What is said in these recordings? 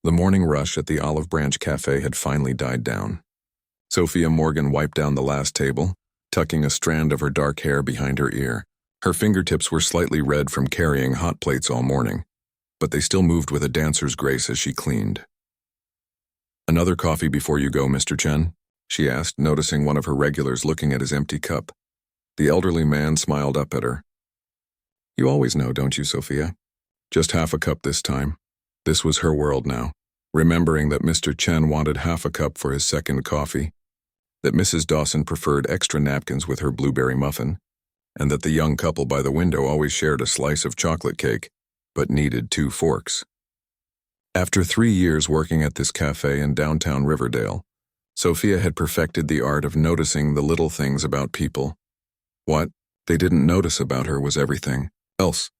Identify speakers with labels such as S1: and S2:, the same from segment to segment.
S1: The morning rush at the Olive Branch Cafe had finally died down. Sophia Morgan wiped down the last table, tucking a strand of her dark hair behind her ear. Her fingertips were slightly red from carrying hot plates all morning, but they still moved with a dancer's grace as she cleaned. "Another coffee before you go, Mr. Chen?" she asked, noticing one of her regulars looking at his empty cup. The elderly man smiled up at her. "You always know, don't you, Sophia? Just half a cup this time." This was her world now, remembering that Mr. Chen wanted half a cup for his second coffee, that Mrs. Dawson preferred extra napkins with her blueberry muffin, and that the young couple by the window always shared a slice of chocolate cake, but needed 2 forks. After 3 years working at this cafe in downtown Riverdale, Sophia had perfected the art of noticing the little things about people. What they didn't notice about her was everything else.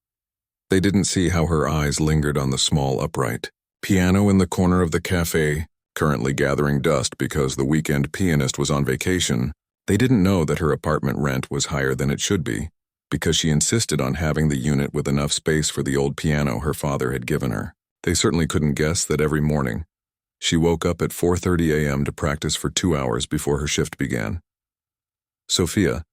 S1: They didn't see how her eyes lingered on the small upright piano in the corner of the cafe, currently gathering dust because the weekend pianist was on vacation. They didn't know that her apartment rent was higher than it should be, because she insisted on having the unit with enough space for the old piano her father had given her. They certainly couldn't guess that every morning she woke up at 4:30 a.m. to practice for 2 hours before her shift began. "Sophia,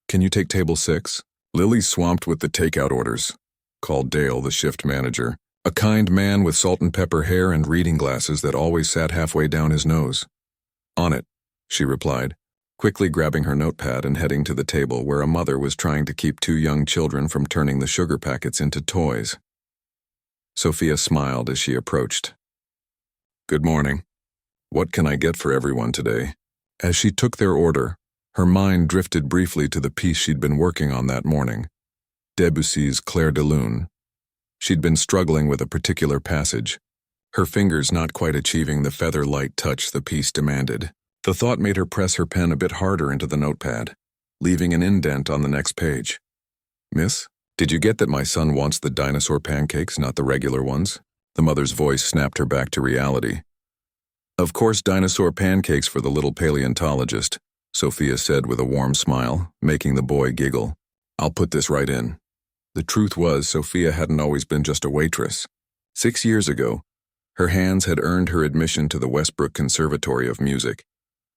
S1: can you take table 6? Lily's swamped with the takeout orders," called Dale, the shift manager, a kind man with salt and pepper hair and reading glasses that always sat halfway down his nose. "On it," she replied, quickly grabbing her notepad and heading to the table where a mother was trying to keep 2 young children from turning the sugar packets into toys. Sophia smiled as she approached. "Good morning. What can I get for everyone today?" As she took their order, her mind drifted briefly to the piece she'd been working on that morning, Debussy's Clair de Lune. She'd been struggling with a particular passage, her fingers not quite achieving the feather-light touch the piece demanded. The thought made her press her pen a bit harder into the notepad, leaving an indent on the next page. "Miss, did you get that my son wants the dinosaur pancakes, not the regular ones?" The mother's voice snapped her back to reality. "Of course, dinosaur pancakes for the little paleontologist," Sophia said with a warm smile, making the boy giggle. "I'll put this right in." The truth was, Sophia hadn't always been just a waitress. 6 years ago, her hands had earned her admission to the Westbrook Conservatory of Music,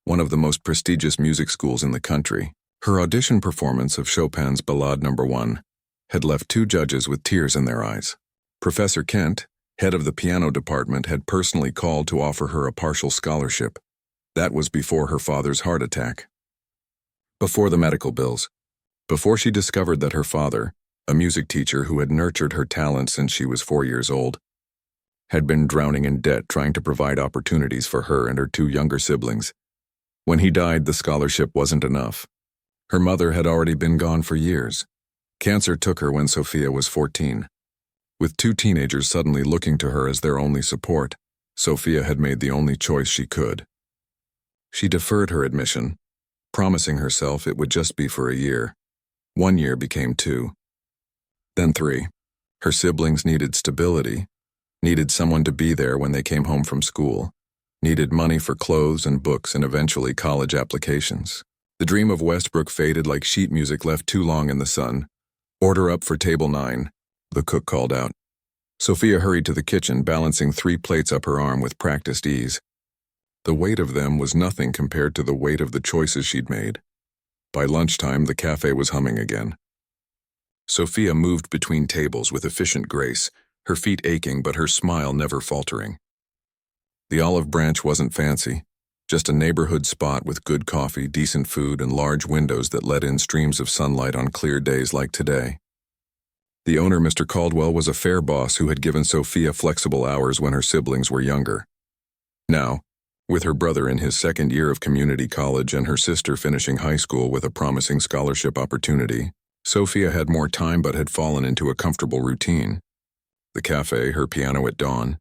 S1: one of the most prestigious music schools in the country. Her audition performance of Chopin's Ballade No. 1 had left 2 judges with tears in their eyes. Professor Kent, head of the piano department, had personally called to offer her a partial scholarship. That was before her father's heart attack. Before the medical bills. Before she discovered that her father, a music teacher who had nurtured her talent since she was 4 years old, had been drowning in debt trying to provide opportunities for her and her 2 younger siblings. When he died, the scholarship wasn't enough. Her mother had already been gone for years. Cancer took her when Sophia was 14. With 2 teenagers suddenly looking to her as their only support, Sophia had made the only choice she could. She deferred her admission, promising herself it would just be for a year. 1 year became 2. Then 3. Her siblings needed stability, needed someone to be there when they came home from school, needed money for clothes and books and eventually college applications. The dream of Westbrook faded like sheet music left too long in the sun. "Order up for table 9, the cook called out. Sophia hurried to the kitchen, balancing 3 plates up her arm with practiced ease. The weight of them was nothing compared to the weight of the choices she'd made. By lunchtime, the cafe was humming again. Sophia moved between tables with efficient grace, her feet aching but her smile never faltering. The Olive Branch wasn't fancy, just a neighborhood spot with good coffee, decent food, and large windows that let in streams of sunlight on clear days like today. The owner, Mr. Caldwell, was a fair boss who had given Sophia flexible hours when her siblings were younger. Now, with her brother in his 2nd year of community college and her sister finishing high school with a promising scholarship opportunity, Sophia had more time but had fallen into a comfortable routine. The cafe, her piano at dawn,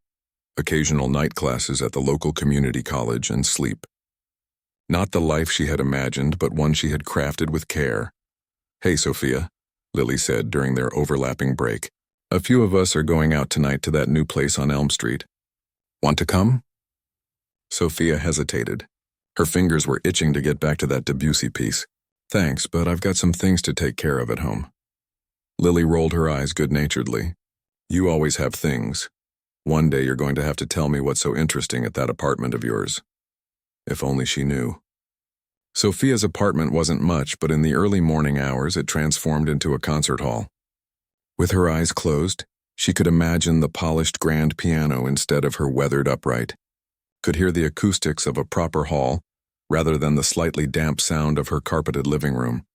S1: occasional night classes at the local community college, and sleep. Not the life she had imagined, but one she had crafted with care. "Hey, Sophia," Lily said during their overlapping break. "A few of us are going out tonight to that new place on Elm Street. Want to come?" Sophia hesitated. Her fingers were itching to get back to that Debussy piece. "Thanks, but I've got some things to take care of at home." Lily rolled her eyes good-naturedly. "You always have things." One day you're going to have to tell me what's so interesting at that apartment of yours. If only she knew. Sophia's apartment wasn't much, but in the early morning hours it transformed into a concert hall. With her eyes closed, she could imagine the polished grand piano instead of her weathered upright, could hear the acoustics of a proper hall rather than the slightly damp sound of her carpeted living room.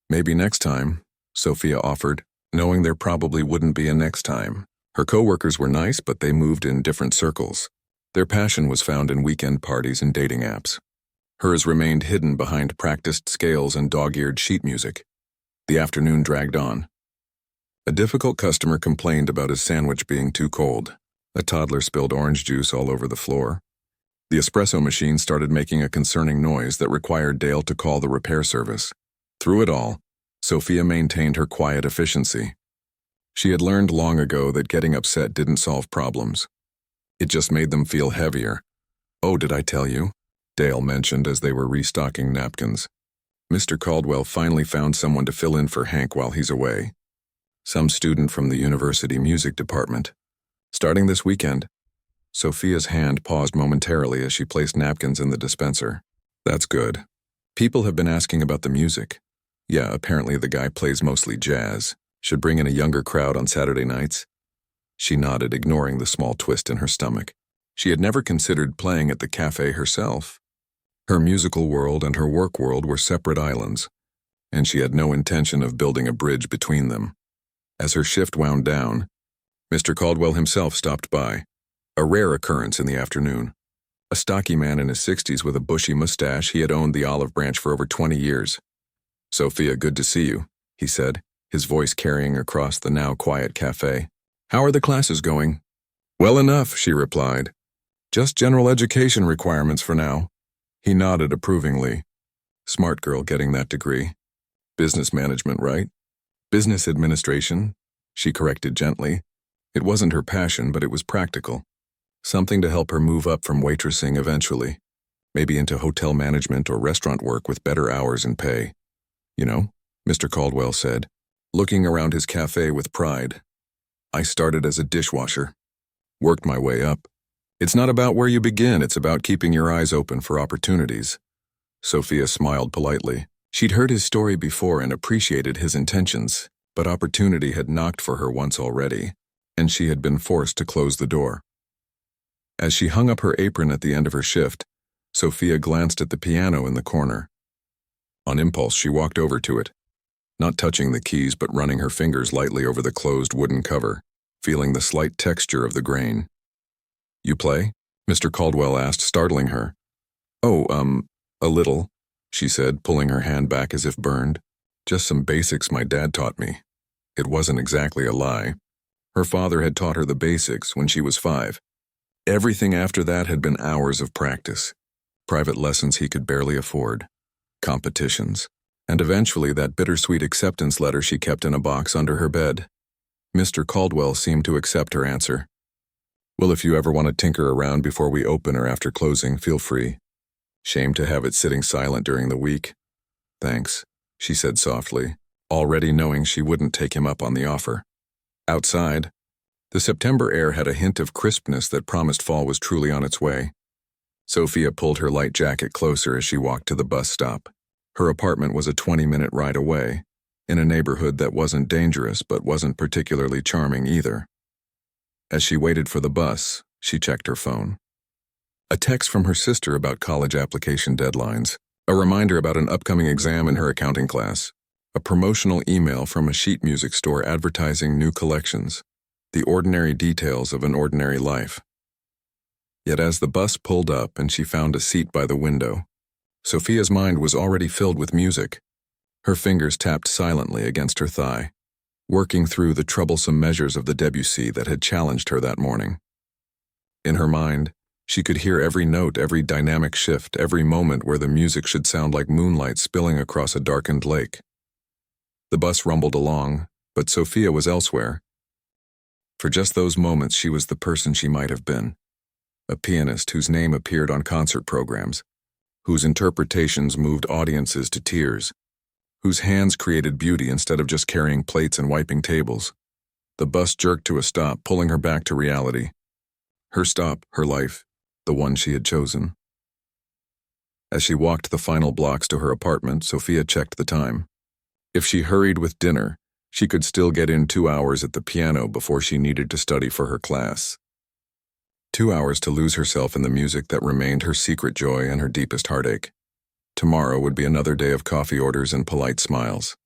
S1: Maybe next time, Sophia offered, knowing there probably wouldn't be a next time. Her coworkers were nice, but they moved in different circles. Their passion was found in weekend parties and dating apps. Hers remained hidden behind practiced scales and dog-eared sheet music. The afternoon dragged on. A difficult customer complained about his sandwich being too cold. A toddler spilled orange juice all over the floor. The espresso machine started making a concerning noise that required Dale to call the repair service. Through it all, Sophia maintained her quiet efficiency. She had learned long ago that getting upset didn't solve problems. It just made them feel heavier. "Oh, did I tell you?" Dale mentioned as they were restocking napkins. "Mr. Caldwell finally found someone to fill in for Hank while he's away. Some student from the university music department. Starting this weekend." Sophia's hand paused momentarily as she placed napkins in the dispenser. "That's good. People have been asking about the music. Yeah, apparently the guy plays mostly jazz. Should bring in a younger crowd on Saturday nights." She nodded, ignoring the small twist in her stomach. She had never considered playing at the cafe herself. Her musical world and her work world were separate islands, and she had no intention of building a bridge between them. As her shift wound down, Mr. Caldwell himself stopped by, a rare occurrence in the afternoon. A stocky man in his 60s with a bushy mustache. He had owned the Olive Branch for over 20 years. "Sophia, good to see you," he said, his voice carrying across the now quiet cafe. "How are the classes going?" "Well enough," she replied. "Just general education requirements for now." He nodded approvingly. "Smart girl getting that degree. Business management, right?" "Business administration," she corrected gently. It wasn't her passion, but it was practical. Something to help her move up from waitressing eventually, maybe into hotel management or restaurant work with better hours and pay. "You know," Mr. Caldwell said, looking around his cafe with pride, "I started as a dishwasher. Worked my way up. It's not about where you begin, it's about keeping your eyes open for opportunities." Sophia smiled politely. She'd heard his story before and appreciated his intentions, but opportunity had knocked for her once already, and she had been forced to close the door. As she hung up her apron at the end of her shift, Sophia glanced at the piano in the corner. On impulse, she walked over to it, not touching the keys but running her fingers lightly over the closed wooden cover, feeling the slight texture of the grain. "You play?" Mr. Caldwell asked, startling her. "Oh, a little," she said, pulling her hand back as if burned. "Just some basics my dad taught me." It wasn't exactly a lie. Her father had taught her the basics when she was 5. Everything after that had been hours of practice, private lessons he could barely afford, competitions, and eventually that bittersweet acceptance letter she kept in a box under her bed. Mr. Caldwell seemed to accept her answer. "Well, if you ever want to tinker around before we open or after closing, feel free. Shame to have it sitting silent during the week." "Thanks," she said softly, already knowing she wouldn't take him up on the offer. Outside, the September air had a hint of crispness that promised fall was truly on its way. Sophia pulled her light jacket closer as she walked to the bus stop. Her apartment was a 20-minute ride away, in a neighborhood that wasn't dangerous but wasn't particularly charming either. As she waited for the bus, she checked her phone. A text from her sister about college application deadlines, a reminder about an upcoming exam in her accounting class, a promotional email from a sheet music store advertising new collections, the ordinary details of an ordinary life. Yet as the bus pulled up and she found a seat by the window, Sophia's mind was already filled with music. Her fingers tapped silently against her thigh, working through the troublesome measures of the Debussy that had challenged her that morning. In her mind, she could hear every note, every dynamic shift, every moment where the music should sound like moonlight spilling across a darkened lake. The bus rumbled along, but Sophia was elsewhere. For just those moments, she was the person she might have been, a pianist whose name appeared on concert programs, whose interpretations moved audiences to tears, whose hands created beauty instead of just carrying plates and wiping tables. The bus jerked to a stop, pulling her back to reality. Her stop, her life, the one she had chosen. As she walked the final blocks to her apartment, Sophia checked the time. If she hurried with dinner, she could still get in 2 hours at the piano before she needed to study for her class. 2 hours to lose herself in the music that remained her secret joy and her deepest heartache. Tomorrow would be another day of coffee orders and polite smiles.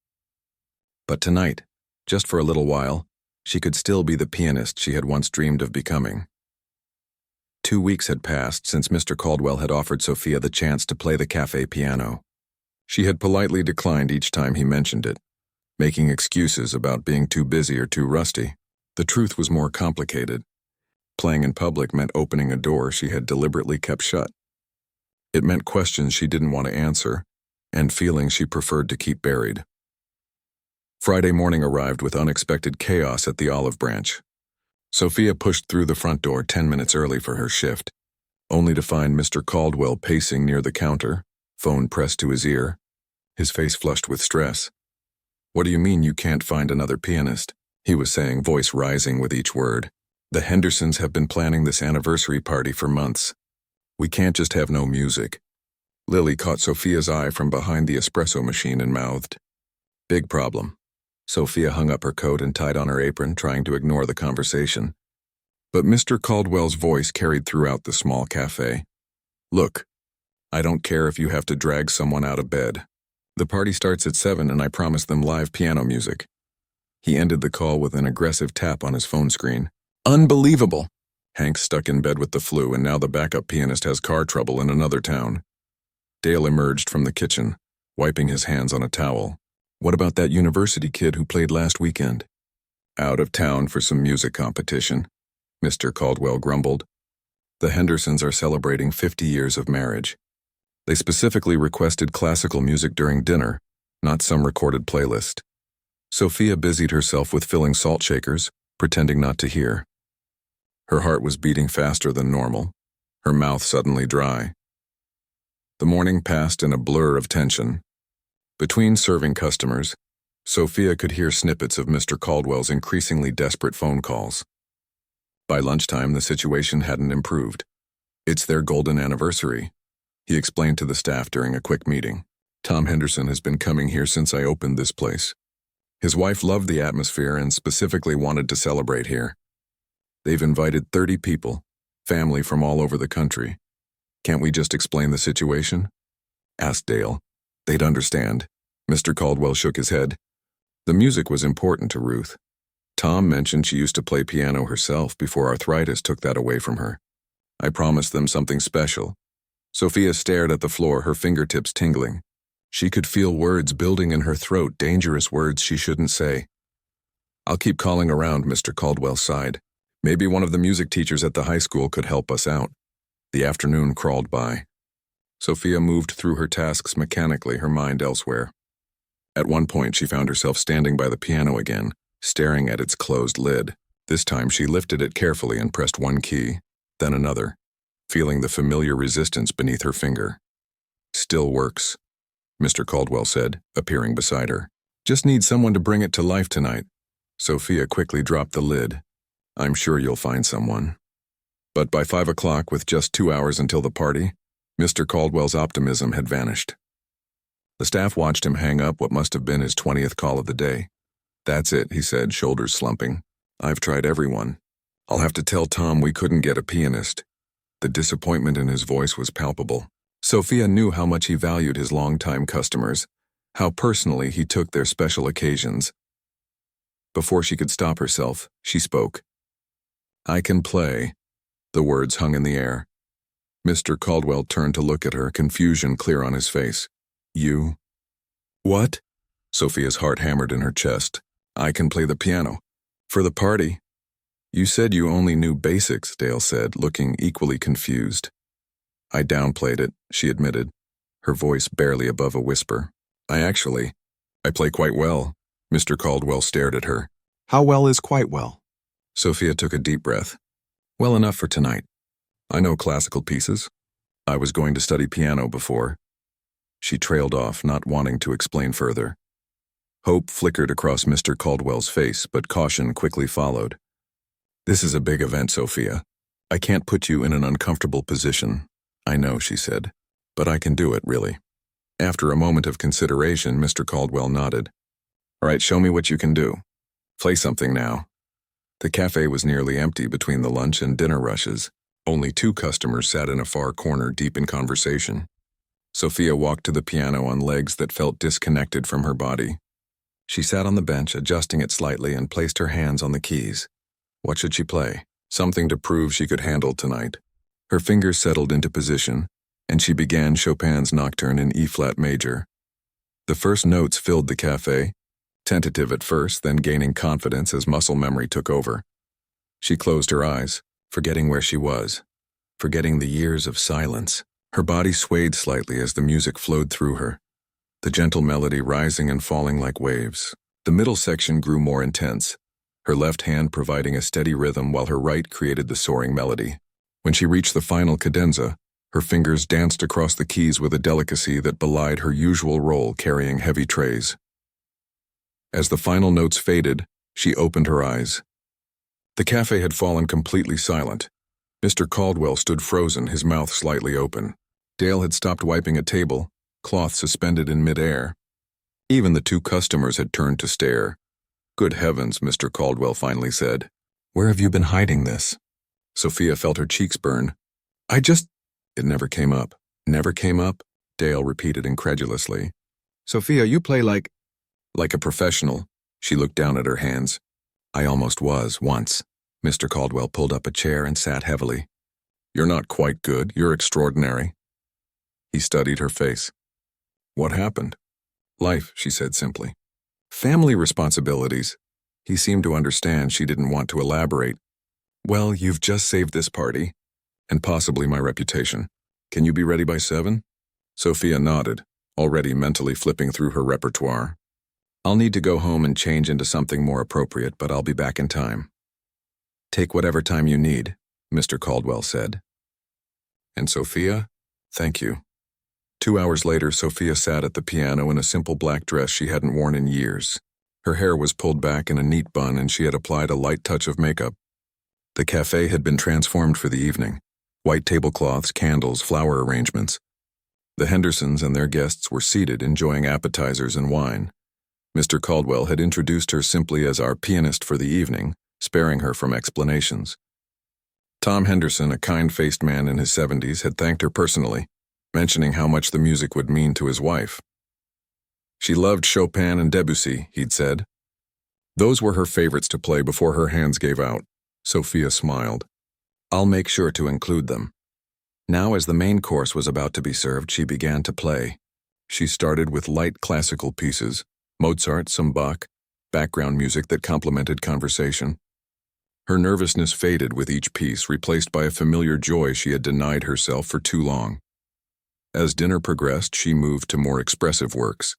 S1: But tonight, just for a little while, she could still be the pianist she had once dreamed of becoming. 2 weeks had passed since Mr. Caldwell had offered Sophia the chance to play the cafe piano. She had politely declined each time he mentioned it, making excuses about being too busy or too rusty. The truth was more complicated. Playing in public meant opening a door she had deliberately kept shut. It meant questions she didn't want to answer, and feelings she preferred to keep buried. Friday morning arrived with unexpected chaos at the Olive Branch. Sophia pushed through the front door 10 minutes early for her shift, only to find Mr. Caldwell pacing near the counter, phone pressed to his ear, his face flushed with stress. "What do you mean you can't find another pianist?" he was saying, voice rising with each word. "The Hendersons have been planning this anniversary party for months. We can't just have no music." Lily caught Sophia's eye from behind the espresso machine and mouthed, "Big problem." Sophia hung up her coat and tied on her apron, trying to ignore the conversation. But Mr. Caldwell's voice carried throughout the small cafe. "Look, I don't care if you have to drag someone out of bed. The party starts at 7 and I promised them live piano music." He ended the call with an aggressive tap on his phone screen. "Unbelievable!" Hank's stuck in bed with the flu and now the backup pianist has car trouble in another town. Dale emerged from the kitchen, wiping his hands on a towel. "What about that university kid who played last weekend?" "Out of town for some music competition," Mr. Caldwell grumbled. "The Hendersons are celebrating 50 years of marriage. They specifically requested classical music during dinner, not some recorded playlist." Sophia busied herself with filling salt shakers, pretending not to hear. Her heart was beating faster than normal, her mouth suddenly dry. The morning passed in a blur of tension. Between serving customers, Sophia could hear snippets of Mr. Caldwell's increasingly desperate phone calls. By lunchtime, the situation hadn't improved. "It's their golden anniversary," he explained to the staff during a quick meeting. "Tom Henderson has been coming here since I opened this place. His wife loved the atmosphere and specifically wanted to celebrate here. They've invited 30 people, family from all over the country. Can't we just explain the situation?" asked Dale. "They'd understand." Mr. Caldwell shook his head. The music was important to Ruth. Tom mentioned she used to play piano herself before arthritis took that away from her. "I promised them something special." Sophia stared at the floor, her fingertips tingling. She could feel words building in her throat, dangerous words she shouldn't say. "I'll keep calling around," Mr. Caldwell sighed. "Maybe one of the music teachers at the high school could help us out." The afternoon crawled by. Sophia moved through her tasks mechanically, her mind elsewhere. At one point, she found herself standing by the piano again, staring at its closed lid. This time, she lifted it carefully and pressed one key, then another, feeling the familiar resistance beneath her finger. "Still works," Mr. Caldwell said, appearing beside her. "Just need someone to bring it to life tonight." Sophia quickly dropped the lid. "I'm sure you'll find someone." But by 5 o'clock, with just 2 hours until the party, Mr. Caldwell's optimism had vanished. The staff watched him hang up what must have been his 20th call of the day. "That's it," he said, shoulders slumping. "I've tried everyone. I'll have to tell Tom we couldn't get a pianist." The disappointment in his voice was palpable. Sophia knew how much he valued his longtime customers, how personally he took their special occasions. Before she could stop herself, she spoke. "I can play." The words hung in the air. Mr. Caldwell turned to look at her, confusion clear on his face. "You?" "What?" Sophia's heart hammered in her chest. "I can play the piano. For the party." "You said you only knew basics," Dale said, looking equally confused. "I downplayed it," she admitted, her voice barely above a whisper. I play quite well." Mr. Caldwell stared at her. "How well is quite well?" Sophia took a deep breath. "Well enough for tonight. I know classical pieces. I was going to study piano before." She trailed off, not wanting to explain further. Hope flickered across Mr. Caldwell's face, but caution quickly followed. "This is a big event, Sophia. I can't put you in an uncomfortable position. I know, she said. But I can do it, really. After a moment of consideration, Mr. Caldwell nodded. All right, show me what you can do. Play something now. The cafe was nearly empty between the lunch and dinner rushes. Only 2 customers sat in a far corner deep in conversation. Sophia walked to the piano on legs that felt disconnected from her body. She sat on the bench, adjusting it slightly, and placed her hands on the keys. What should she play? Something to prove she could handle tonight. Her fingers settled into position, and she began Chopin's Nocturne in E-flat major. The first notes filled the cafe, tentative at first, then gaining confidence as muscle memory took over. She closed her eyes, forgetting where she was, forgetting the years of silence. Her body swayed slightly as the music flowed through her, the gentle melody rising and falling like waves. The middle section grew more intense, her left hand providing a steady rhythm while her right created the soaring melody. When she reached the final cadenza, her fingers danced across the keys with a delicacy that belied her usual role carrying heavy trays. As the final notes faded, she opened her eyes. The cafe had fallen completely silent. Mr. Caldwell stood frozen, his mouth slightly open. Dale had stopped wiping a table, cloth suspended in midair. Even the 2 customers had turned to stare. Good heavens, Mr. Caldwell finally said. Where have you been hiding this? Sophia felt her cheeks burn. It never came up. Never came up? Dale repeated incredulously. Sophia, you play like a professional. She looked down at her hands. I almost was, once. Mr. Caldwell pulled up a chair and sat heavily. You're not quite good. You're extraordinary. He studied her face. What happened? Life, she said simply. Family responsibilities. He seemed to understand she didn't want to elaborate. Well, you've just saved this party, and possibly my reputation. Can you be ready by 7? Sophia nodded, already mentally flipping through her repertoire. I'll need to go home and change into something more appropriate, but I'll be back in time. Take whatever time you need, Mr. Caldwell said. And Sophia, thank you. 2 hours later, Sophia sat at the piano in a simple black dress she hadn't worn in years. Her hair was pulled back in a neat bun and she had applied a light touch of makeup. The cafe had been transformed for the evening. White tablecloths, candles, flower arrangements. The Hendersons and their guests were seated enjoying appetizers and wine. Mr. Caldwell had introduced her simply as our pianist for the evening, sparing her from explanations. Tom Henderson, a kind-faced man in his 70s, had thanked her personally, mentioning how much the music would mean to his wife. She loved Chopin and Debussy, he'd said. Those were her favorites to play before her hands gave out. Sophia smiled. I'll make sure to include them. Now, as the main course was about to be served, she began to play. She started with light classical pieces, Mozart, some Bach, background music that complemented conversation. Her nervousness faded with each piece, replaced by a familiar joy she had denied herself for too long. As dinner progressed, she moved to more expressive works.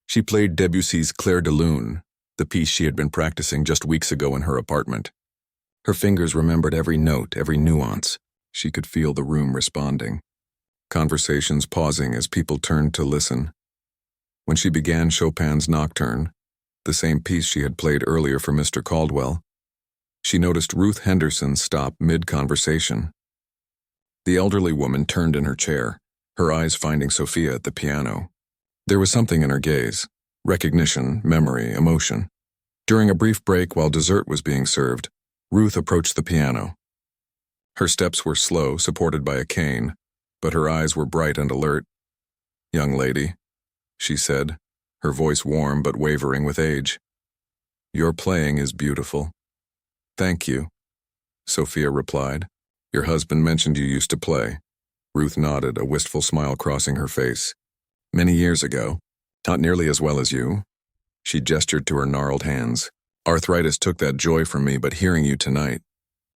S1: She played Debussy's Clair de Lune, the piece she had been practicing just weeks ago in her apartment. Her fingers remembered every note, every nuance. She could feel the room responding. Conversations pausing as people turned to listen. When she began Chopin's Nocturne, the same piece she had played earlier for Mr. Caldwell, she noticed Ruth Henderson stop mid-conversation. The elderly woman turned in her chair, her eyes finding Sophia at the piano. There was something in her gaze, recognition, memory, emotion. During a brief break while dessert was being served, Ruth approached the piano. Her steps were slow, supported by a cane, but her eyes were bright and alert. "Young lady," she said, her voice warm but wavering with age. "Your playing is beautiful." "Thank you," Sophia replied. "Your husband mentioned you used to play." Ruth nodded, a wistful smile crossing her face. "Many years ago. Not nearly as well as you." She gestured to her gnarled hands. "Arthritis took that joy from me, but hearing you tonight,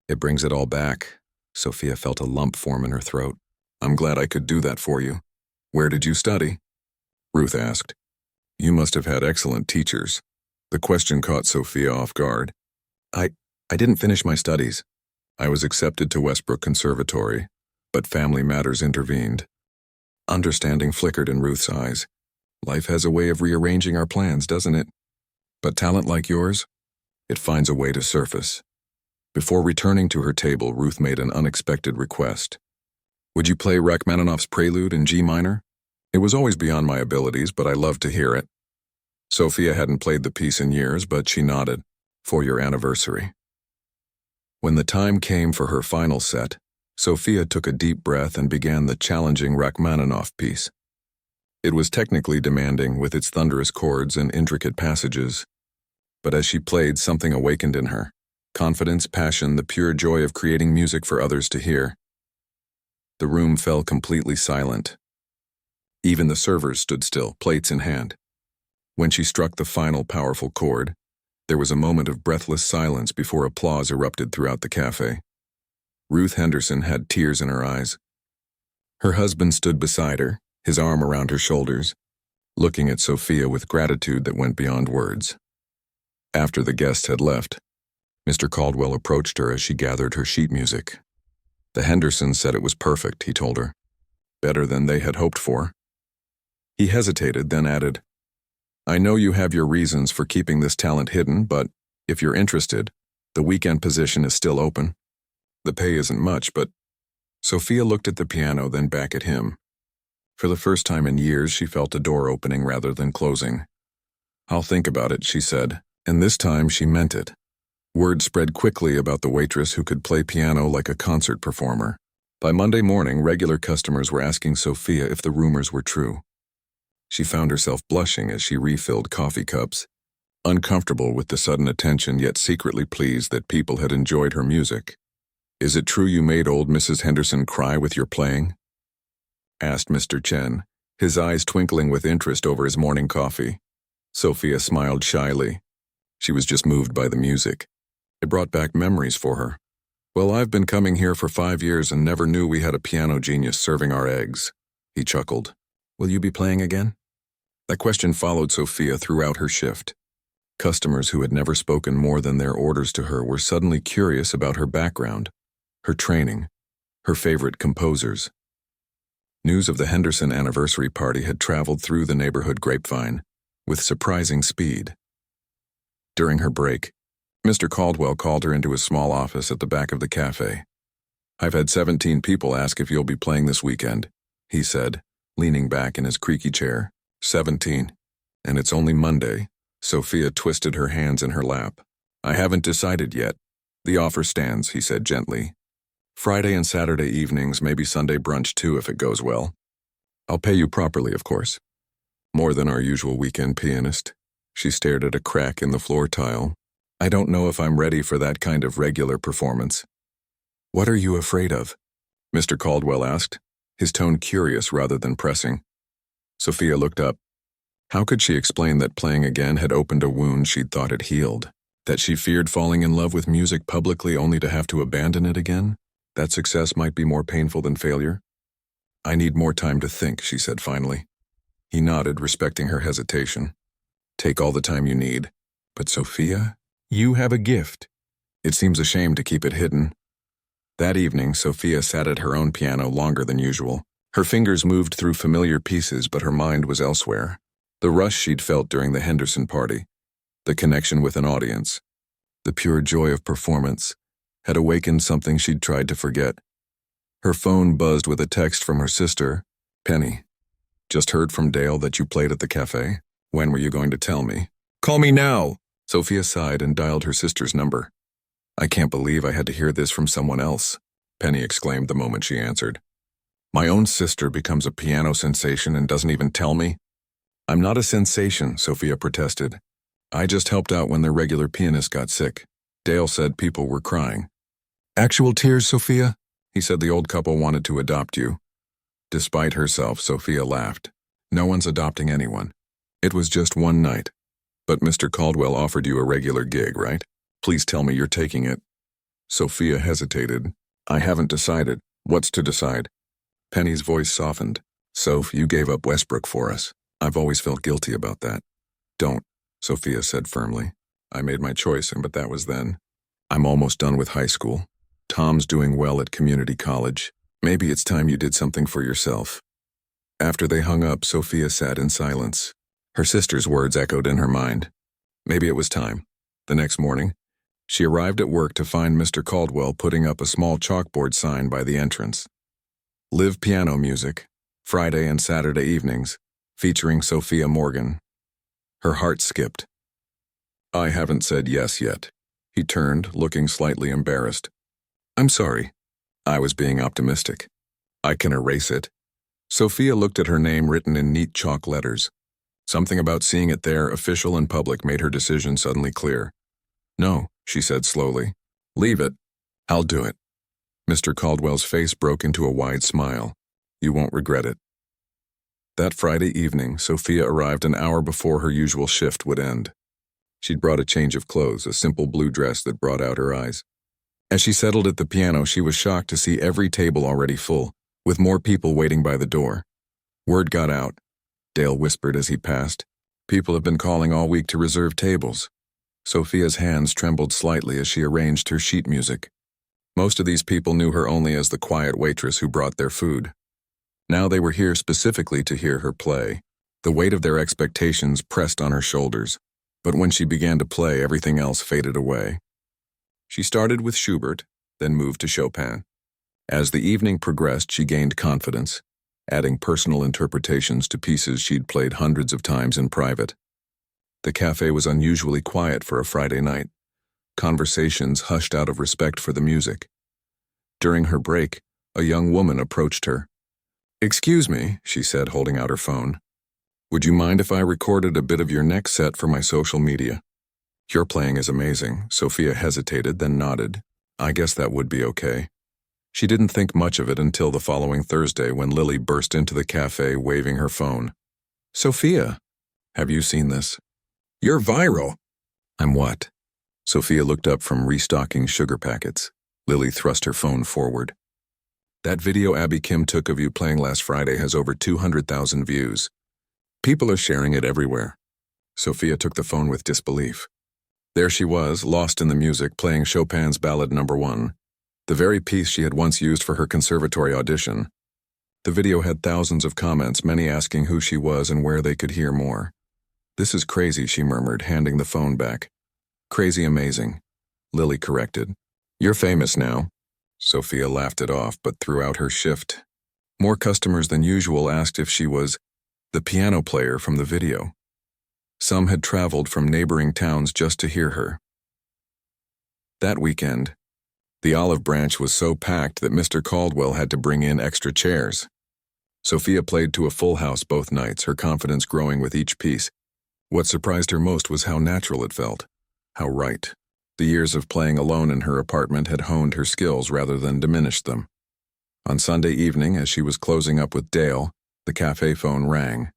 S1: it brings it all back." Sophia felt a lump form in her throat. "I'm glad I could do that for you." "Where did you study?" Ruth asked. "You must have had excellent teachers." The question caught Sophia off guard. I didn't finish my studies. I was accepted to Westbrook Conservatory, but family matters intervened." Understanding flickered in Ruth's eyes. "Life has a way of rearranging our plans, doesn't it? But talent like yours, it finds a way to surface." Before returning to her table, Ruth made an unexpected request. Would you play Rachmaninoff's Prelude in G minor? It was always beyond my abilities, but I loved to hear it. Sophia hadn't played the piece in years, but she nodded. For your anniversary. When the time came for her final set, Sophia took a deep breath and began the challenging Rachmaninoff piece. It was technically demanding, with its thunderous chords and intricate passages. But as she played, something awakened in her. Confidence, passion, the pure joy of creating music for others to hear. The room fell completely silent. Even the servers stood still, plates in hand. When she struck the final powerful chord, there was a moment of breathless silence before applause erupted throughout the cafe. Ruth Henderson had tears in her eyes. Her husband stood beside her, his arm around her shoulders, looking at Sophia with gratitude that went beyond words. After the guests had left, Mr. Caldwell approached her as she gathered her sheet music. The Hendersons said it was perfect, he told her. Better than they had hoped for. He hesitated, then added, I know you have your reasons for keeping this talent hidden, but if you're interested, the weekend position is still open. The pay isn't much, but... Sophia looked at the piano, then back at him. For the first time in years, she felt a door opening rather than closing. I'll think about it, she said, and this time she meant it. Word spread quickly about the waitress who could play piano like a concert performer. By Monday morning, regular customers were asking Sophia if the rumors were true. She found herself blushing as she refilled coffee cups, uncomfortable with the sudden attention yet secretly pleased that people had enjoyed her music. Is it true you made old Mrs. Henderson cry with your playing? Asked Mr. Chen, his eyes twinkling with interest over his morning coffee. Sophia smiled shyly. She was just moved by the music. It brought back memories for her. Well, I've been coming here for 5 years and never knew we had a piano genius serving our eggs. He chuckled. Will you be playing again? That question followed Sophia throughout her shift. Customers who had never spoken more than their orders to her were suddenly curious about her background, her training, her favorite composers. News of the Henderson anniversary party had traveled through the neighborhood grapevine with surprising speed. During her break, Mr. Caldwell called her into his small office at the back of the cafe. I've had 17 people ask if you'll be playing this weekend, he said, leaning back in his creaky chair. 17. And it's only Monday. Sophia twisted her hands in her lap. I haven't decided yet. The offer stands, he said gently. Friday and Saturday evenings, maybe Sunday brunch too if it goes well. I'll pay you properly, of course. More than our usual weekend pianist. She stared at a crack in the floor tile. I don't know if I'm ready for that kind of regular performance. What are you afraid of? Mr. Caldwell asked, his tone curious rather than pressing. Sophia looked up. How could she explain that playing again had opened a wound she'd thought had healed? That she feared falling in love with music publicly only to have to abandon it again? That success might be more painful than failure? I need more time to think, she said finally. He nodded, respecting her hesitation. Take all the time you need. But Sophia, you have a gift. It seems a shame to keep it hidden. That evening, Sophia sat at her own piano longer than usual. Her fingers moved through familiar pieces, but her mind was elsewhere. The rush she'd felt during the Henderson party, the connection with an audience, the pure joy of performance, had awakened something she'd tried to forget. Her phone buzzed with a text from her sister, Penny. Just heard from Dale that you played at the cafe. When were you going to tell me? Call me now! Sophia sighed and dialed her sister's number. I can't believe I had to hear this from someone else, Penny exclaimed the moment she answered. My own sister becomes a piano sensation and doesn't even tell me? I'm not a sensation, Sophia protested. I just helped out when their regular pianist got sick. Dale said people were crying. Actual tears, Sophia? He said the old couple wanted to adopt you. Despite herself, Sophia laughed. No one's adopting anyone. It was just one night. But Mr. Caldwell offered you a regular gig, right? Please tell me you're taking it. Sophia hesitated. I haven't decided. What's to decide? Penny's voice softened. Soph, you gave up Westbrook for us. I've always felt guilty about that. Don't, Sophia said firmly. I made my choice, but that was then. I'm almost done with high school. Tom's doing well at community college. Maybe it's time you did something for yourself. After they hung up, Sophia sat in silence. Her sister's words echoed in her mind. Maybe it was time. The next morning, She arrived at work to find Mr. Caldwell putting up a small chalkboard sign by the entrance. Live piano music, Friday and Saturday evenings, featuring Sophia Morgan. Her heart skipped. I haven't said yes yet. He turned, looking slightly embarrassed. I'm sorry. I was being optimistic. I can erase it. Sophia looked at her name written in neat chalk letters. Something about seeing it there, official and public, made her decision suddenly clear. No, she said slowly. Leave it. I'll do it. Mr. Caldwell's face broke into a wide smile. You won't regret it. That Friday evening, Sophia arrived an hour before her usual shift would end. She'd brought a change of clothes, a simple blue dress that brought out her eyes. As she settled at the piano, she was shocked to see every table already full, with more people waiting by the door. Word got out, Dale whispered as he passed. People have been calling all week to reserve tables. Sophia's hands trembled slightly as she arranged her sheet music. Most of these people knew her only as the quiet waitress who brought their food. Now they were here specifically to hear her play. The weight of their expectations pressed on her shoulders, but when she began to play, everything else faded away. She started with Schubert, then moved to Chopin. As the evening progressed, she gained confidence, adding personal interpretations to pieces she'd played hundreds of times in private. The cafe was unusually quiet for a Friday night. Conversations hushed out of respect for the music. During her break, a young woman approached her. Excuse me, she said, holding out her phone. Would you mind if I recorded a bit of your next set for my social media? Your playing is amazing. Sophia hesitated, then nodded. I guess that would be okay. She didn't think much of it until the following Thursday when Lily burst into the cafe waving her phone. Sophia, have you seen this? You're viral. I'm what? Sophia looked up from restocking sugar packets. Lily thrust her phone forward. That video Abby Kim took of you playing last Friday has over 200,000 views. People are sharing it everywhere. Sophia took the phone with disbelief. There she was, lost in the music, playing Chopin's Ballad No. 1, the very piece she had once used for her conservatory audition. The video had thousands of comments, many asking who she was and where they could hear more. This is crazy, she murmured, handing the phone back. Crazy amazing, Lily corrected. You're famous now. Sophia laughed it off, but throughout her shift, more customers than usual asked if she was the piano player from the video. Some had traveled from neighboring towns just to hear her. That weekend, the Olive Branch was so packed that Mr. Caldwell had to bring in extra chairs. Sophia played to a full house both nights, her confidence growing with each piece. What surprised her most was how natural it felt, how right. The years of playing alone in her apartment had honed her skills rather than diminished them. On Sunday evening, as she was closing up with Dale, the cafe phone rang.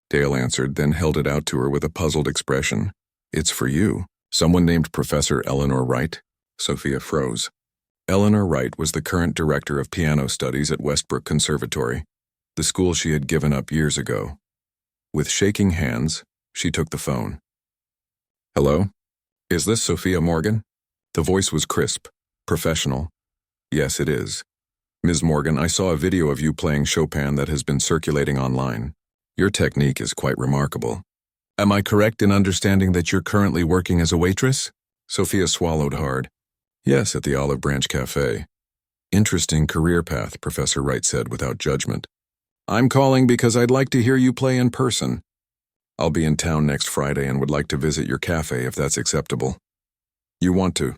S1: Dale answered, then held it out to her with a puzzled expression. It's for you. Someone named Professor Eleanor Wright? Sophia froze. Eleanor Wright was the current director of piano studies at Westbrook Conservatory, the school she had given up years ago. With shaking hands, she took the phone. Hello? Is this Sophia Morgan? The voice was crisp, professional. Yes, it is. Ms. Morgan, I saw a video of you playing Chopin that has been circulating online. Your technique is quite remarkable. Am I correct in understanding that you're currently working as a waitress? Sophia swallowed hard. Yes, at the Olive Branch Cafe. Interesting career path, Professor Wright said without judgment. I'm calling because I'd like to hear you play in person. I'll be in town next Friday and would like to visit your cafe if that's acceptable. You want to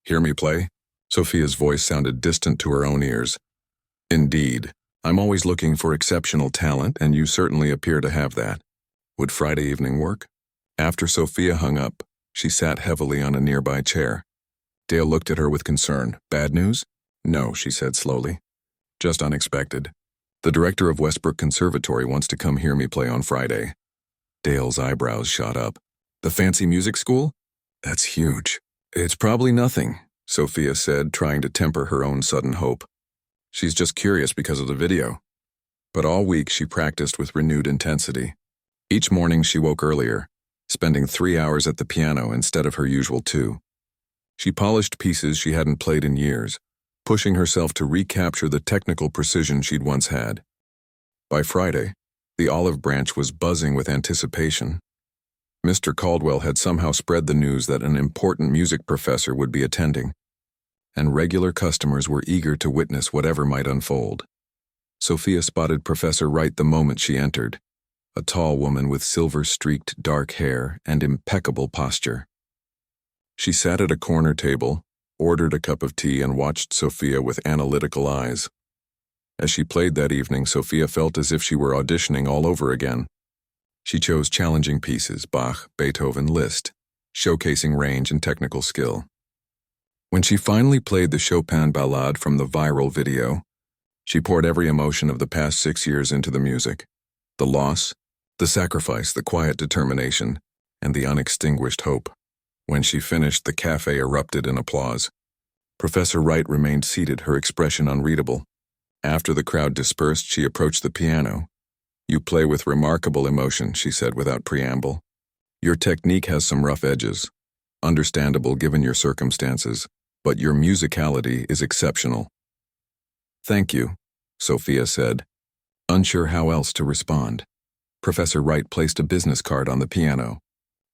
S1: hear me play? Sophia's voice sounded distant to her own ears. Indeed. I'm always looking for exceptional talent, and you certainly appear to have that. Would Friday evening work? After Sophia hung up, she sat heavily on a nearby chair. Dale looked at her with concern. Bad news? No, she said slowly. Just unexpected. The director of Westbrook Conservatory wants to come hear me play on Friday. Dale's eyebrows shot up. The fancy music school? That's huge. It's probably nothing, Sophia said, trying to temper her own sudden hope. She's just curious because of the video. But all week she practiced with renewed intensity. Each morning she woke earlier, spending 3 hours at the piano instead of her usual 2. She polished pieces she hadn't played in years, pushing herself to recapture the technical precision she'd once had. By Friday, the Olive Branch was buzzing with anticipation. Mr. Caldwell had somehow spread the news that an important music professor would be attending, and regular customers were eager to witness whatever might unfold. Sophia spotted Professor Wright the moment she entered, a tall woman with silver-streaked dark hair and impeccable posture. She sat at a corner table, ordered a cup of tea, and watched Sophia with analytical eyes. As she played that evening, Sophia felt as if she were auditioning all over again. She chose challenging pieces, Bach, Beethoven, Liszt, showcasing range and technical skill. When she finally played the Chopin ballade from the viral video, she poured every emotion of the past 6 years into the music. The loss, the sacrifice, the quiet determination, and the unextinguished hope. When she finished, the cafe erupted in applause. Professor Wright remained seated, her expression unreadable. After the crowd dispersed, she approached the piano. "You play with remarkable emotion," she said without preamble. "Your technique has some rough edges. Understandable given your circumstances, but your musicality is exceptional." "Thank you," Sophia said, unsure how else to respond. Professor Wright placed a business card on the piano.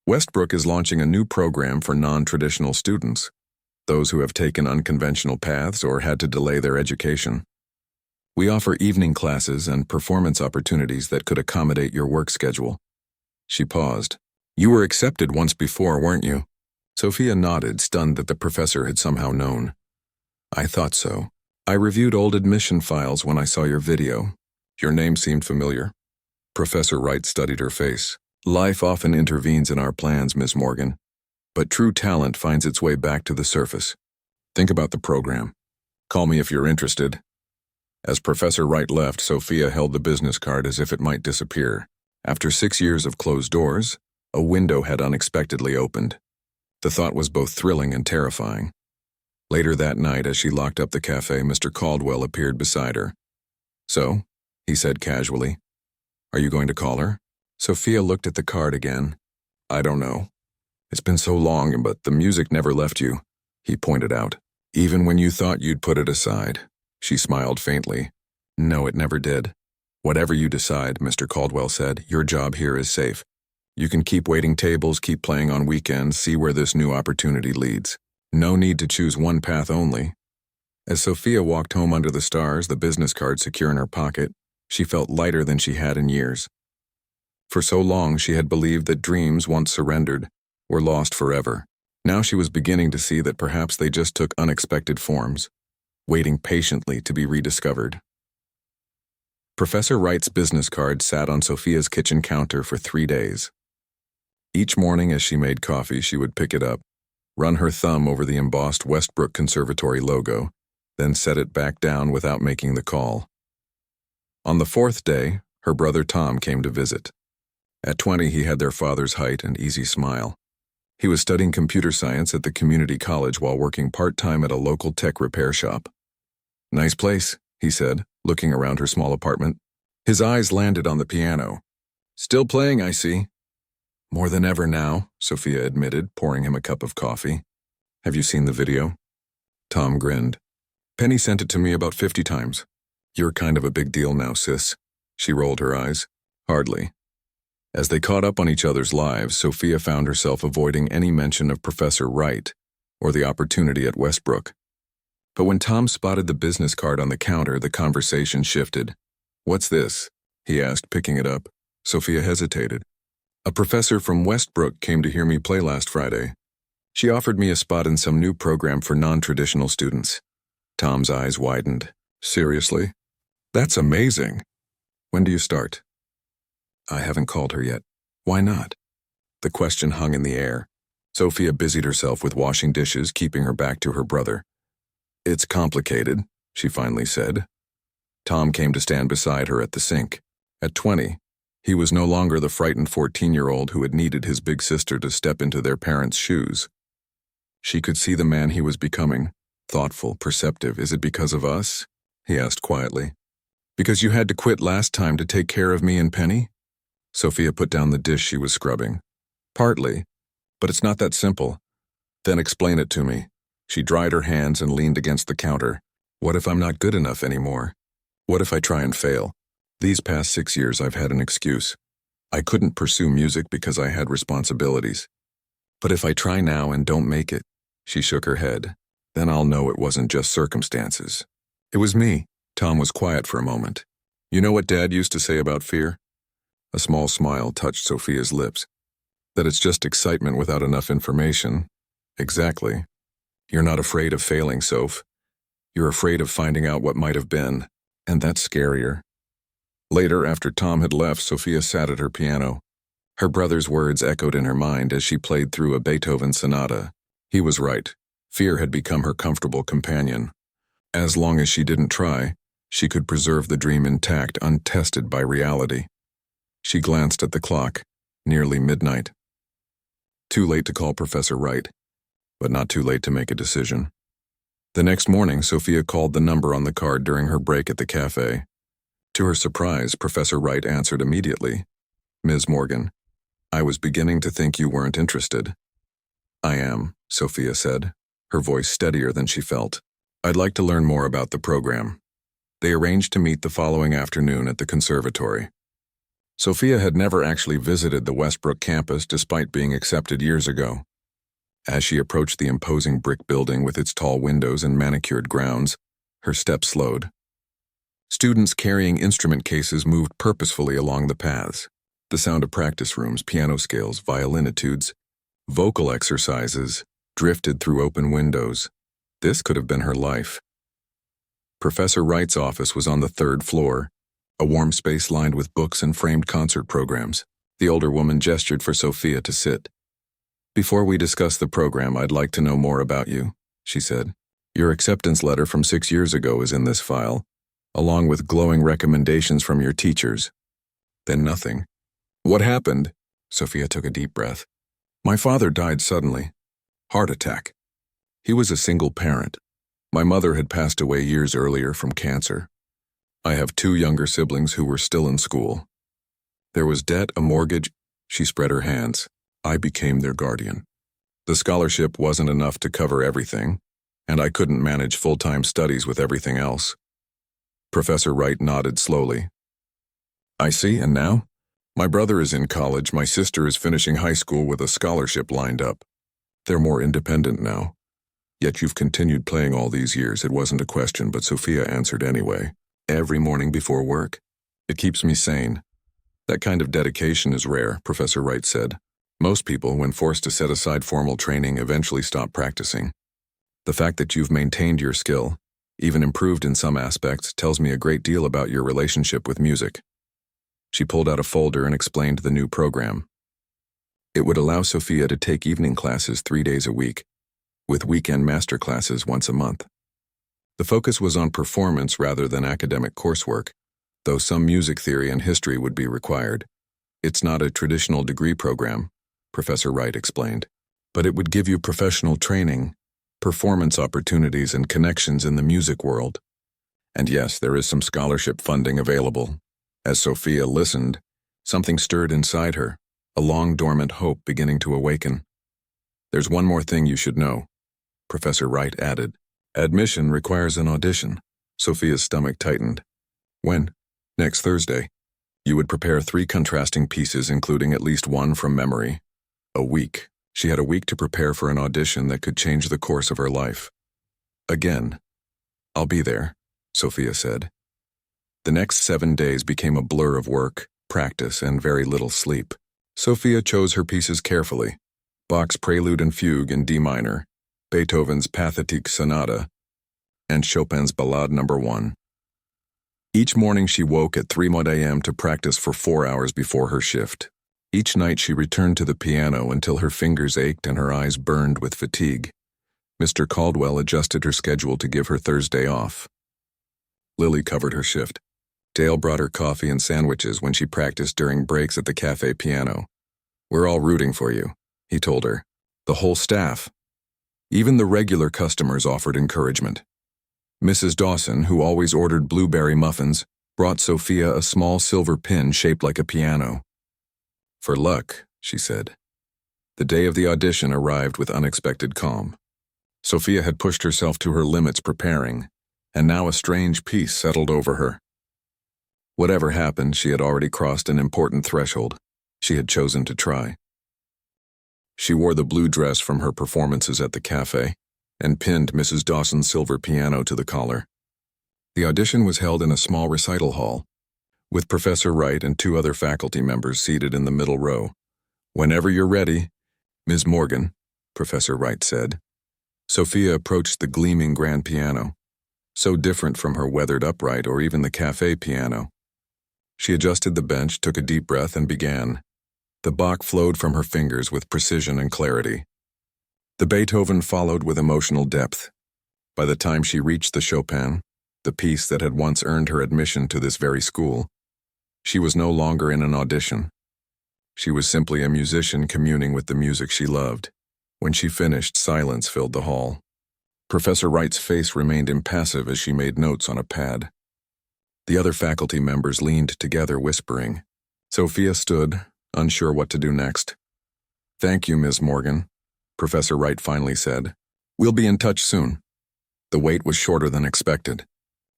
S1: "Westbrook is launching a new program for non-traditional students, those who have taken unconventional paths or had to delay their education. We offer evening classes and performance opportunities that could accommodate your work schedule." She paused. "You were accepted once before, weren't you?" Sophia nodded, stunned that the professor had somehow known. "I thought so. I reviewed old admission files when I saw your video. Your name seemed familiar." Professor Wright studied her face. "Life often intervenes in our plans, Miss Morgan, but true talent finds its way back to the surface. Think about the program. Call me if you're interested." As Professor Wright left, Sophia held the business card as if it might disappear. After 6 years of closed doors, a window had unexpectedly opened. The thought was both thrilling and terrifying. Later that night, as she locked up the cafe, Mr. Caldwell appeared beside her. "So," he said casually, "are you going to call her?" Sophia looked at the card again. "I don't know. It's been so long, but the music never left you," he pointed out. "Even when you thought you'd put it aside." She smiled faintly. "No, it never did." "Whatever you decide," Mr. Caldwell said, "your job here is safe. You can keep waiting tables, keep playing on weekends, see where this new opportunity leads. No need to choose one path only." As Sophia walked home under the stars, the business card secure in her pocket, she felt lighter than she had in years. For so long she had believed that dreams, once surrendered, were lost forever. Now she was beginning to see that perhaps they just took unexpected forms, waiting patiently to be rediscovered. Professor Wright's business card sat on Sophia's kitchen counter for 3 days. Each morning as she made coffee, she would pick it up, run her thumb over the embossed Westbrook Conservatory logo, then set it back down without making the call. On the 4th day, her brother Tom came to visit. At 20, he had their father's height and easy smile. He was studying computer science at the community college while working part-time at a local tech repair shop. "Nice place," he said, looking around her small apartment. His eyes landed on the piano. "Still playing, I see." "More than ever now," Sophia admitted, pouring him a cup of coffee. "Have you seen the video?" Tom grinned. "Penny sent it to me about 50 times. You're kind of a big deal now, sis." She rolled her eyes. "Hardly." As they caught up on each other's lives, Sophia found herself avoiding any mention of Professor Wright or the opportunity at Westbrook. But when Tom spotted the business card on the counter, the conversation shifted. "What's this?" he asked, picking it up. Sophia hesitated. "A professor from Westbrook came to hear me play last Friday. She offered me a spot in some new program for non-traditional students." Tom's eyes widened. "Seriously? That's amazing. When do you start?" "I haven't called her yet." "Why not?" The question hung in the air. Sophia busied herself with washing dishes, keeping her back to her brother. "It's complicated," she finally said. Tom came to stand beside her at the sink. At 20, he was no longer the frightened 14-year-old who had needed his big sister to step into their parents' shoes. She could see the man he was becoming, thoughtful, perceptive. "Is it because of us?" he asked quietly. "Because you had to quit last time to take care of me and Penny?" Sophia put down the dish she was scrubbing. "Partly, but it's not that simple." "Then explain it to me." She dried her hands and leaned against the counter. "What if I'm not good enough anymore? What if I try and fail? These past 6 years I've had an excuse. I couldn't pursue music because I had responsibilities. But if I try now and don't make it, she shook her head, then I'll know it wasn't just circumstances. It was me. Tom was quiet for a moment. You know what Dad used to say about fear? A small smile touched Sophia's lips. That it's just excitement without enough information. Exactly. You're not afraid of failing, Soph. You're afraid of finding out what might have been, and that's scarier. Later, after Tom had left, Sophia sat at her piano. Her brother's words echoed in her mind as she played through a Beethoven sonata. He was right. Fear had become her comfortable companion. As long as she didn't try, she could preserve the dream intact, untested by reality. She glanced at the clock. Nearly midnight. Too late to call Professor Wright, but not too late to make a decision. The next morning, Sophia called the number on the card during her break at the cafe. To her surprise, Professor Wright answered immediately. Ms. Morgan, I was beginning to think you weren't interested. I am, Sophia said, her voice steadier than she felt. I'd like to learn more about the program. They arranged to meet the following afternoon at the conservatory. Sophia had never actually visited the Westbrook campus despite being accepted years ago. As she approached the imposing brick building with its tall windows and manicured grounds, her steps slowed. Students carrying instrument cases moved purposefully along the paths. The sound of practice rooms, piano scales, violinitudes, vocal exercises drifted through open windows. This could have been her life. Professor Wright's office was on the third floor, a warm space lined with books and framed concert programs. The older woman gestured for Sophia to sit. Before we discuss the program, I'd like to know more about you, she said. Your acceptance letter from 6 years ago is in this file, along with glowing recommendations from your teachers. Then nothing. What happened? Sophia took a deep breath. My father died suddenly. Heart attack. He was a single parent. My mother had passed away years earlier from cancer. I have 2 younger siblings who were still in school. There was debt, a mortgage. She spread her hands. I became their guardian. The scholarship wasn't enough to cover everything, and I couldn't manage full-time studies with everything else. Professor Wright nodded slowly. I see, and now? My brother is in college, my sister is finishing high school with a scholarship lined up. They're more independent now. Yet you've continued playing all these years. It wasn't a question, but Sophia answered anyway. Every morning before work. It keeps me sane. That kind of dedication is rare, Professor Wright said. Most people, when forced to set aside formal training, eventually stop practicing. The fact that you've maintained your skill, even improved in some aspects, tells me a great deal about your relationship with music. She pulled out a folder and explained the new program. It would allow Sophia to take evening classes 3 days a week, with weekend master classes once a month. The focus was on performance rather than academic coursework, though some music theory and history would be required. It's not a traditional degree program, Professor Wright explained, but it would give you professional training, performance opportunities, and connections in the music world. And yes, there is some scholarship funding available. As Sophia listened, something stirred inside her, a long-dormant hope beginning to awaken. There's one more thing you should know, Professor Wright added. Admission requires an audition. Sophia's stomach tightened. When? Next Thursday. You would prepare 3 contrasting pieces, including at least 1 from memory. A week. She had a week to prepare for an audition that could change the course of her life. Again. I'll be there, Sophia said. The next 7 days became a blur of work, practice, and very little sleep. Sophia chose her pieces carefully. Bach's Prelude and Fugue in D minor, Beethoven's Pathetique Sonata, and Chopin's Ballade No. 1. Each morning she woke at 3 a.m. to practice for 4 hours before her shift. Each night she returned to the piano until her fingers ached and her eyes burned with fatigue. Mr. Caldwell adjusted her schedule to give her Thursday off. Lily covered her shift. Dale brought her coffee and sandwiches when she practiced during breaks at the cafe piano. We're all rooting for you, he told her. The whole staff. Even the regular customers offered encouragement. Mrs. Dawson, who always ordered blueberry muffins, brought Sophia a small silver pin shaped like a piano. For luck, she said. The day of the audition arrived with unexpected calm. Sophia had pushed herself to her limits preparing, and now a strange peace settled over her. Whatever happened, she had already crossed an important threshold. she had chosen to try. She wore the blue dress from her performances at the cafe and pinned Mrs. Dawson's silver piano to the collar. The audition was held in a small recital hall, with Professor Wright and 2 other faculty members seated in the middle row. "Whenever you're ready, Ms. Morgan," Professor Wright said. Sophia approached the gleaming grand piano, so different from her weathered upright or even the cafe piano. She adjusted the bench, took a deep breath, and began. The Bach flowed from her fingers with precision and clarity. The Beethoven followed with emotional depth. By the time she reached the Chopin, the piece that had once earned her admission to this very school, she was no longer in an audition. She was simply a musician communing with the music she loved. When she finished, silence filled the hall. Professor Wright's face remained impassive as she made notes on a pad. The other faculty members leaned together, whispering. Sophia stood, unsure what to do next. "Thank you, Ms. Morgan," Professor Wright finally said. "We'll be in touch soon." The wait was shorter than expected.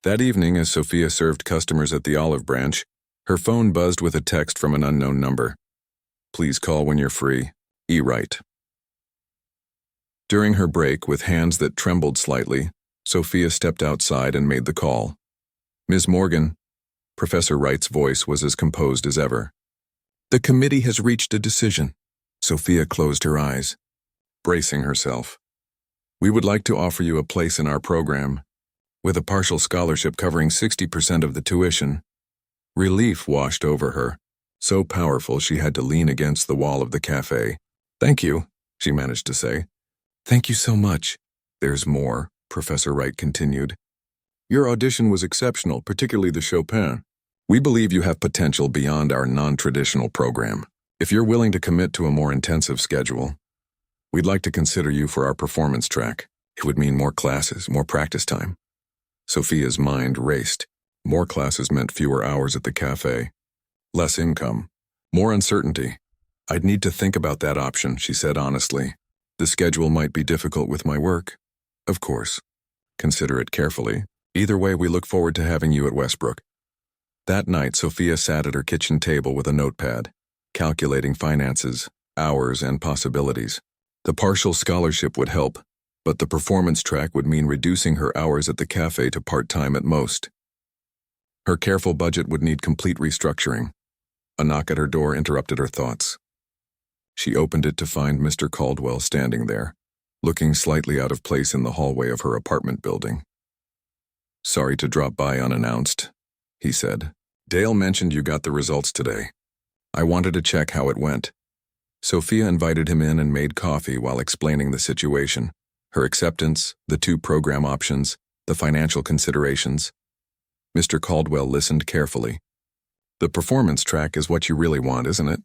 S1: That evening, as Sophia served customers at the Olive Branch, her phone buzzed with a text from an unknown number. "Please call when you're free. E. Wright." During her break, with hands that trembled slightly, Sophia stepped outside and made the call. "Ms. Morgan," Professor Wright's voice was as composed as ever. "The committee has reached a decision." Sophia closed her eyes, bracing herself. "We would like to offer you a place in our program, with a partial scholarship covering 60% of the tuition." Relief washed over her, so powerful she had to lean against the wall of the cafe. "Thank you," she managed to say. "Thank you so much." "There's more," Professor Wright continued. "Your audition was exceptional, particularly the Chopin. We believe you have potential beyond our non-traditional program. If you're willing to commit to a more intensive schedule, we'd like to consider you for our performance track. It would mean more classes, more practice time." Sophia's mind raced. More classes meant fewer hours at the cafe, less income, more uncertainty. "I'd need to think about that option," she said honestly. "The schedule might be difficult with my work." "Of course. Consider it carefully. Either way, we look forward to having you at Westbrook." That night, Sophia sat at her kitchen table with a notepad, calculating finances, hours, and possibilities. The partial scholarship would help, but the performance track would mean reducing her hours at the cafe to part-time at most. Her careful budget would need complete restructuring. A knock at her door interrupted her thoughts. She opened it to find Mr. Caldwell standing there, looking slightly out of place in the hallway of her apartment building. "Sorry to drop by unannounced," he said. "Dale mentioned you got the results today. I wanted to check how it went." Sophia invited him in and made coffee while explaining the situation, her acceptance, the 2 program options, the financial considerations. Mr. Caldwell listened carefully. "The performance track is what you really want, isn't it?"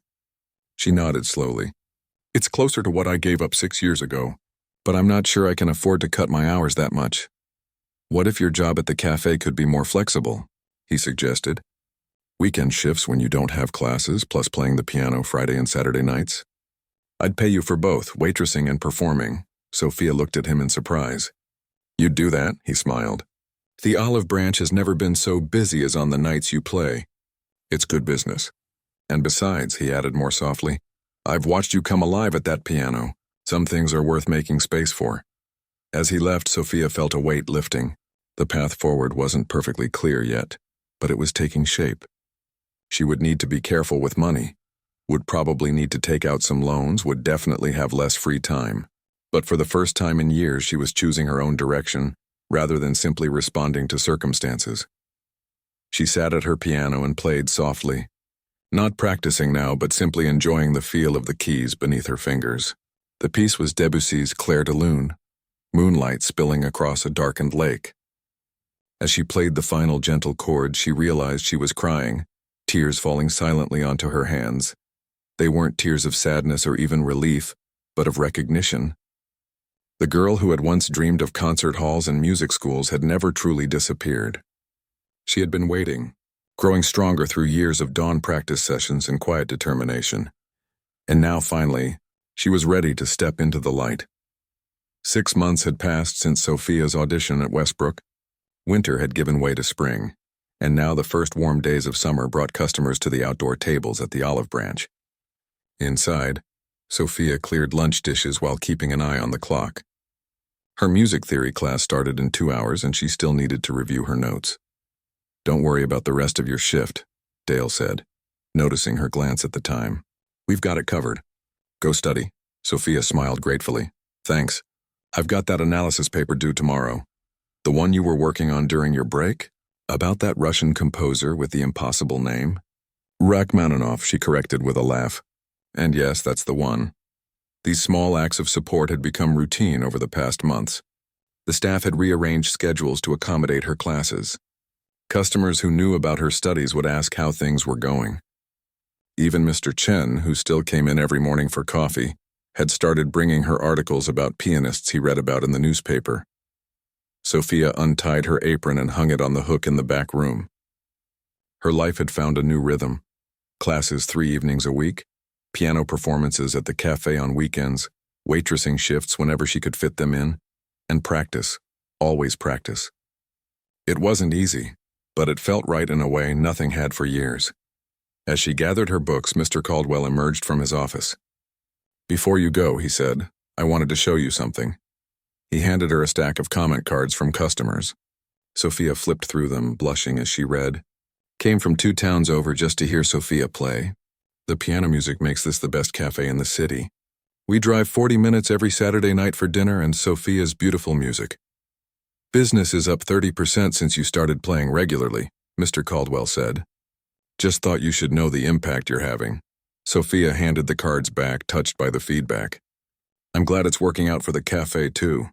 S1: She nodded slowly. "It's closer to what I gave up 6 years ago, but I'm not sure I can afford to cut my hours that much." "What if your job at the cafe could be more flexible?" he suggested. "Weekend shifts when you don't have classes, plus playing the piano Friday and Saturday nights." "I'd pay you for both, waitressing and performing." Sophia looked at him in surprise. "You'd do that?" he smiled. "The Olive Branch has never been so busy as on the nights you play. It's good business. And besides," he added more softly, "I've watched you come alive at that piano. Some things are worth making space for." As he left, Sophia felt a weight lifting. The path forward wasn't perfectly clear yet, but it was taking shape. She would need to be careful with money, would probably need to take out some loans, would definitely have less free time. But for the first time in years, she was choosing her own direction, rather than simply responding to circumstances. She sat at her piano and played softly, not practicing now, but simply enjoying the feel of the keys beneath her fingers. The piece was Debussy's Clair de Lune, moonlight spilling across a darkened lake. As she played the final gentle chords, she realized she was crying, tears falling silently onto her hands. They weren't tears of sadness or even relief, but of recognition. The girl who had once dreamed of concert halls and music schools had never truly disappeared. She had been waiting, growing stronger through years of dawn practice sessions and quiet determination. And now, finally, she was ready to step into the light. 6 months had passed since Sophia's audition at Westbrook. Winter had given way to spring, and now the first warm days of summer brought customers to the outdoor tables at the Olive Branch. Inside, Sophia cleared lunch dishes while keeping an eye on the clock. Her music theory class started in 2 hours and she still needed to review her notes. "Don't worry about the rest of your shift," Dale said, noticing her glance at the time. "We've got it covered. Go study." Sophia smiled gratefully. "Thanks. I've got that analysis paper due tomorrow. The one you were working on during your break? About that Russian composer with the impossible name?" "Rachmaninoff," she corrected with a laugh. "And yes, that's the one." These small acts of support had become routine over the past months. The staff had rearranged schedules to accommodate her classes. Customers who knew about her studies would ask how things were going. Even Mr. Chen, who still came in every morning for coffee, had started bringing her articles about pianists he read about in the newspaper. Sophia untied her apron and hung it on the hook in the back room. Her life had found a new rhythm. Classes 3 evenings a week, piano performances at the cafe on weekends, waitressing shifts whenever she could fit them in, and practice, always practice. It wasn't easy, but it felt right in a way nothing had for years. As she gathered her books, Mr. Caldwell emerged from his office. "Before you go," he said, "I wanted to show you something." He handed her a stack of comment cards from customers. Sophia flipped through them, blushing as she read. "Came from 2 towns over just to hear Sophia play. The piano music makes this the best cafe in the city. We drive 40 minutes every Saturday night for dinner and Sophia's beautiful music. Business is up 30% since you started playing regularly," Mr. Caldwell said. "Just thought you should know the impact you're having." Sophia handed the cards back, touched by the feedback. "I'm glad it's working out for the cafe, too.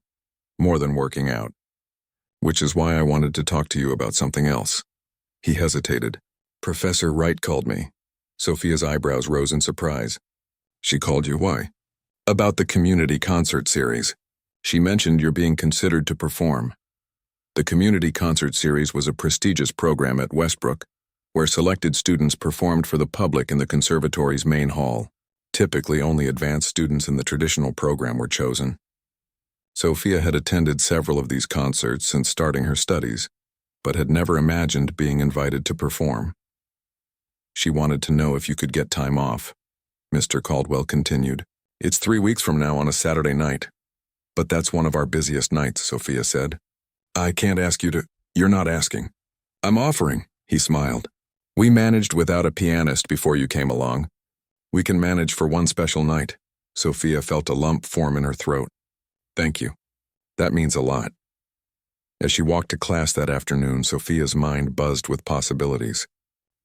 S1: More than working out. Which is why I wanted to talk to you about something else." He hesitated. "Professor Wright called me." Sophia's eyebrows rose in surprise. "She called you? Why?" "About the community concert series. She mentioned you're being considered to perform." The community concert series was a prestigious program at Westbrook, where selected students performed for the public in the conservatory's main hall. Typically, only advanced students in the traditional program were chosen. Sophia had attended several of these concerts since starting her studies, but had never imagined being invited to perform. "She wanted to know if you could get time off," Mr. Caldwell continued. "It's 3 weeks from now on a Saturday night. But that's one of our busiest nights," Sophia said. "I can't ask you to—" "You're not asking. I'm offering," he smiled. "We managed without a pianist before you came along. We can manage for one special night." Sophia felt a lump form in her throat. "Thank you. That means a lot." As she walked to class that afternoon, Sophia's mind buzzed with possibilities.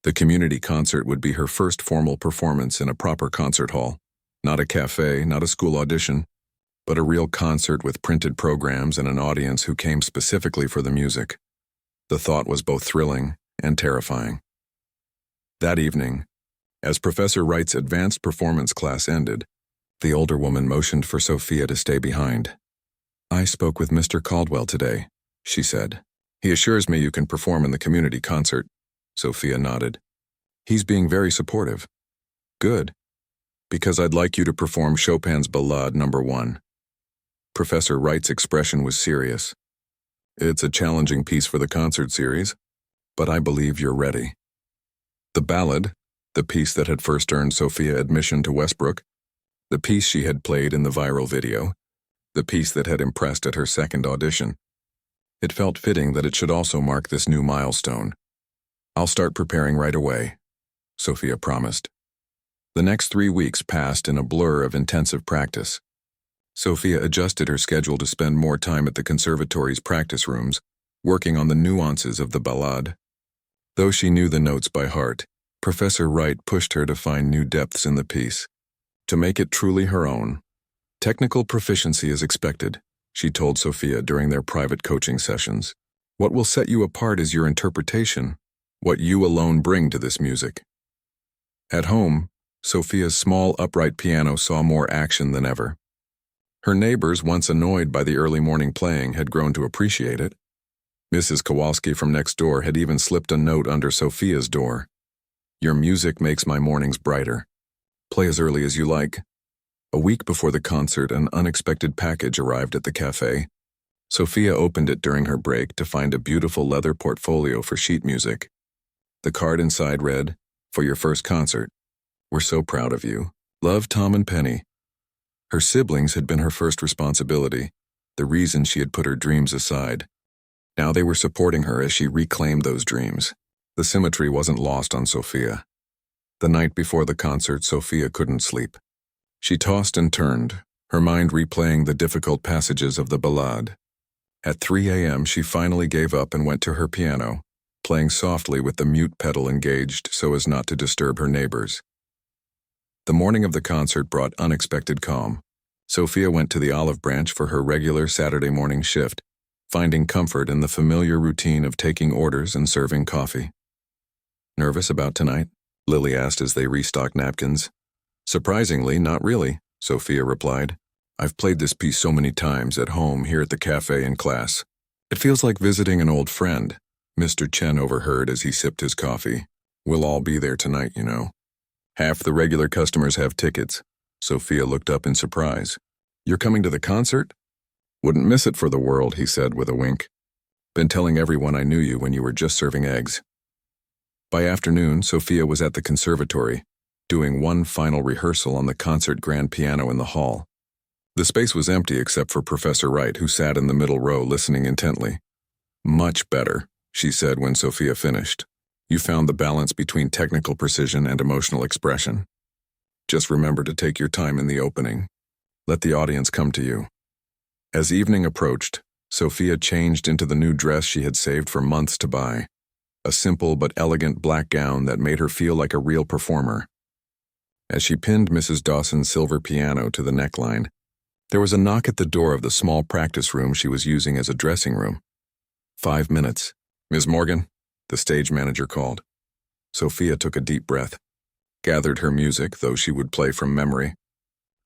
S1: The community concert would be her first formal performance in a proper concert hall. Not a cafe, not a school audition, but a real concert with printed programs and an audience who came specifically for the music. The thought was both thrilling and terrifying. That evening, as Professor Wright's advanced performance class ended, the older woman motioned for Sophia to stay behind. "I spoke with Mr. Caldwell today," she said. "He assures me you can perform in the community concert." Sophia nodded. "He's being very supportive." "Good. Because I'd like you to perform Chopin's Ballade No. 1. Professor Wright's expression was serious. "It's a challenging piece for the concert series, but I believe you're ready." The ballad, the piece that had first earned Sophia admission to Westbrook, the piece she had played in the viral video, the piece that had impressed at her second audition. It felt fitting that it should also mark this new milestone. "I'll start preparing right away," Sophia promised. The next 3 weeks passed in a blur of intensive practice. Sophia adjusted her schedule to spend more time at the conservatory's practice rooms, working on the nuances of the ballade. Though she knew the notes by heart, Professor Wright pushed her to find new depths in the piece, to make it truly her own. "Technical proficiency is expected," she told Sophia during their private coaching sessions. "What will set you apart is your interpretation, what you alone bring to this music." At home, Sophia's small upright piano saw more action than ever. Her neighbors, once annoyed by the early morning playing, had grown to appreciate it. Mrs. Kowalski from next door had even slipped a note under Sophia's door. "Your music makes my mornings brighter. Play as early as you like." A week before the concert, an unexpected package arrived at the cafe. Sophia opened it during her break to find a beautiful leather portfolio for sheet music. The card inside read, "For your first concert. We're so proud of you. Love, Tom and Penny. Her siblings had been her first responsibility, the reason she had put her dreams aside. Now they were supporting her as she reclaimed those dreams. The symmetry wasn't lost on Sophia. The night before the concert, Sophia couldn't sleep. She tossed and turned, her mind replaying the difficult passages of the ballade. At 3 a.m., she finally gave up and went to her piano, playing softly with the mute pedal engaged so as not to disturb her neighbors. The morning of the concert brought unexpected calm. Sophia went to the Olive Branch for her regular Saturday morning shift, finding comfort in the familiar routine of taking orders and serving coffee. "Nervous about tonight?" Lily asked as they restocked napkins. "Surprisingly, not really," Sophia replied. "I've played this piece so many times at home, here at the cafe, in class. It feels like visiting an old friend." Mr. Chen overheard as he sipped his coffee. "We'll all be there tonight, you know. Half the regular customers have tickets." Sophia looked up in surprise. "You're coming to the concert?" "Wouldn't miss it for the world," he said with a wink. "Been telling everyone I knew you when you were just serving eggs." By afternoon, Sophia was at the conservatory, doing one final rehearsal on the concert grand piano in the hall. The space was empty except for Professor Wright, who sat in the middle row listening intently. "Much better," she said when Sophia finished. "You found the balance between technical precision and emotional expression. Just remember to take your time in the opening. Let the audience come to you." As evening approached, Sophia changed into the new dress she had saved for months to buy, a simple but elegant black gown that made her feel like a real performer. As she pinned Mrs. Dawson's silver piano to the neckline, there was a knock at the door of the small practice room she was using as a dressing room. 5 minutes. "Ms. Morgan?" the stage manager called. Sophia took a deep breath, gathered her music, though she would play from memory,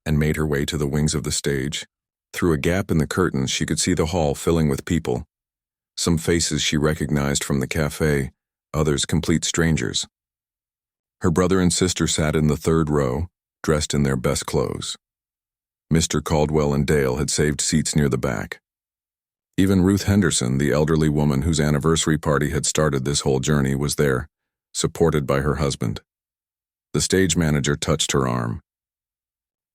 S1: and made her way to the wings of the stage. Through a gap in the curtains, she could see the hall filling with people. Some faces she recognized from the cafe, others complete strangers. Her brother and sister sat in the third row, dressed in their best clothes. Mr. Caldwell and Dale had saved seats near the back. Even Ruth Henderson, the elderly woman whose anniversary party had started this whole journey, was there, supported by her husband. The stage manager touched her arm.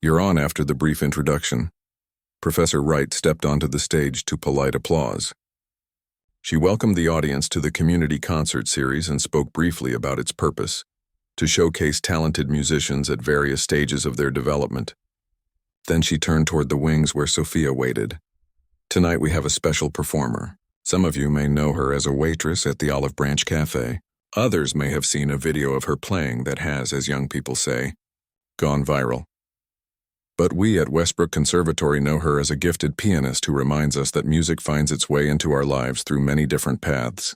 S1: "You're on after the brief introduction." Professor Wright stepped onto the stage to polite applause. She welcomed the audience to the community concert series and spoke briefly about its purpose, to showcase talented musicians at various stages of their development. Then she turned toward the wings where Sophia waited. "Tonight we have a special performer. Some of you may know her as a waitress at the Olive Branch Cafe. Others may have seen a video of her playing that has, as young people say, gone viral. But we at Westbrook Conservatory know her as a gifted pianist who reminds us that music finds its way into our lives through many different paths.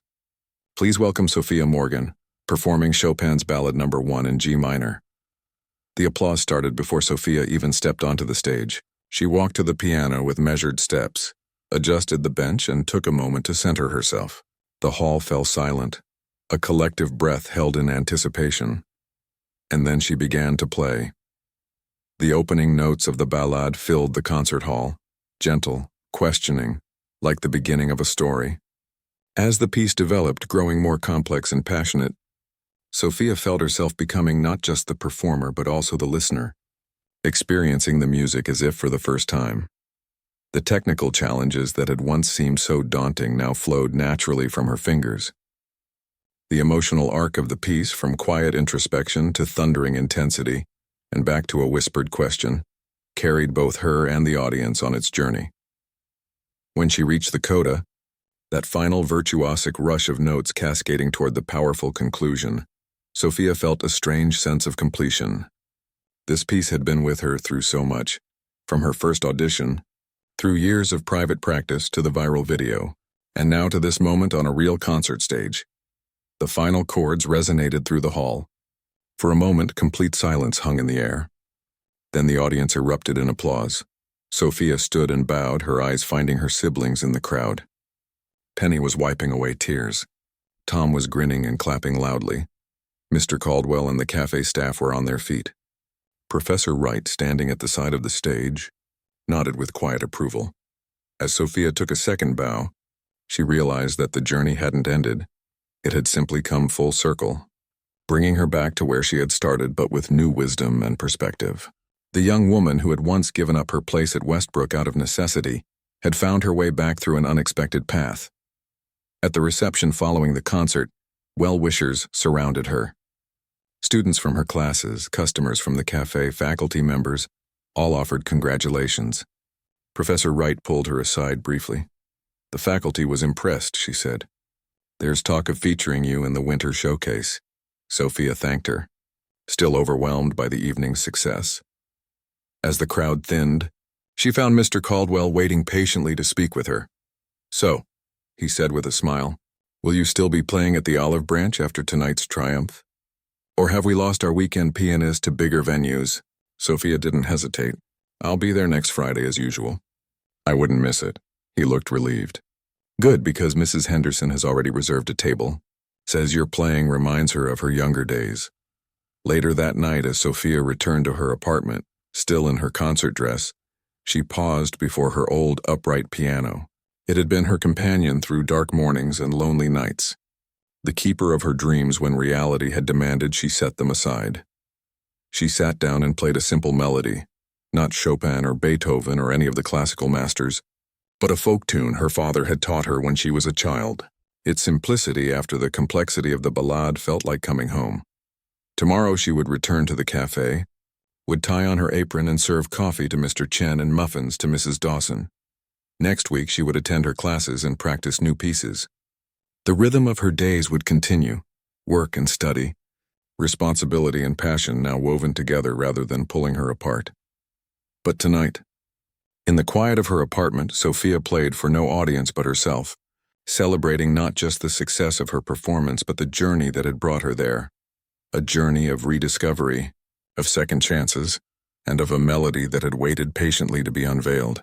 S1: Please welcome Sophia Morgan, performing Chopin's Ballad No. 1 in G minor." The applause started before Sophia even stepped onto the stage. She walked to the piano with measured steps, adjusted the bench, and took a moment to center herself. The hall fell silent, a collective breath held in anticipation. And then she began to play. The opening notes of the ballade filled the concert hall, gentle, questioning, like the beginning of a story. As the piece developed, growing more complex and passionate, Sophia felt herself becoming not just the performer but also the listener, experiencing the music as if for the first time. The technical challenges that had once seemed so daunting now flowed naturally from her fingers. The emotional arc of the piece, from quiet introspection to thundering intensity, and back to a whispered question, carried both her and the audience on its journey. When she reached the coda, that final virtuosic rush of notes cascading toward the powerful conclusion, Sophia felt a strange sense of completion. This piece had been with her through so much, from her first audition, through years of private practice to the viral video, and now to this moment on a real concert stage. The final chords resonated through the hall. For a moment, complete silence hung in the air. Then the audience erupted in applause. Sophia stood and bowed, her eyes finding her siblings in the crowd. Penny was wiping away tears. Tom was grinning and clapping loudly. Mr. Caldwell and the cafe staff were on their feet. Professor Wright, standing at the side of the stage, nodded with quiet approval. As Sophia took a second bow, she realized that the journey hadn't ended. It had simply come full circle, bringing her back to where she had started but with new wisdom and perspective. The young woman who had once given up her place at Westbrook out of necessity had found her way back through an unexpected path. At the reception following the concert, well-wishers surrounded her. Students from her classes, customers from the cafe, faculty members, all offered congratulations. Professor Wright pulled her aside briefly. "The faculty was impressed," she said. "There's talk of featuring you in the winter showcase." Sophia thanked her, still overwhelmed by the evening's success. As the crowd thinned, she found Mr. Caldwell waiting patiently to speak with her. "So," he said with a smile, "will you still be playing at the Olive Branch after tonight's triumph? Or have we lost our weekend pianist to bigger venues?" Sophia didn't hesitate. "I'll be there next Friday as usual." "I wouldn't miss it." He looked relieved. "Good, because Mrs. Henderson has already reserved a table. Says your playing reminds her of her younger days." Later that night, as Sophia returned to her apartment, still in her concert dress, she paused before her old upright piano. It had been her companion through dark mornings and lonely nights, the keeper of her dreams when reality had demanded she set them aside. She sat down and played a simple melody, not Chopin or Beethoven or any of the classical masters, but a folk tune her father had taught her when she was a child. Its simplicity after the complexity of the ballade felt like coming home. Tomorrow she would return to the cafe, would tie on her apron and serve coffee to Mr. Chen and muffins to Mrs. Dawson. Next week she would attend her classes and practice new pieces. The rhythm of her days would continue, work and study, responsibility and passion now woven together rather than pulling her apart. But tonight, in the quiet of her apartment, Sophia played for no audience but herself, celebrating not just the success of her performance but the journey that had brought her there. A journey of rediscovery, of second chances, and of a melody that had waited patiently to be unveiled.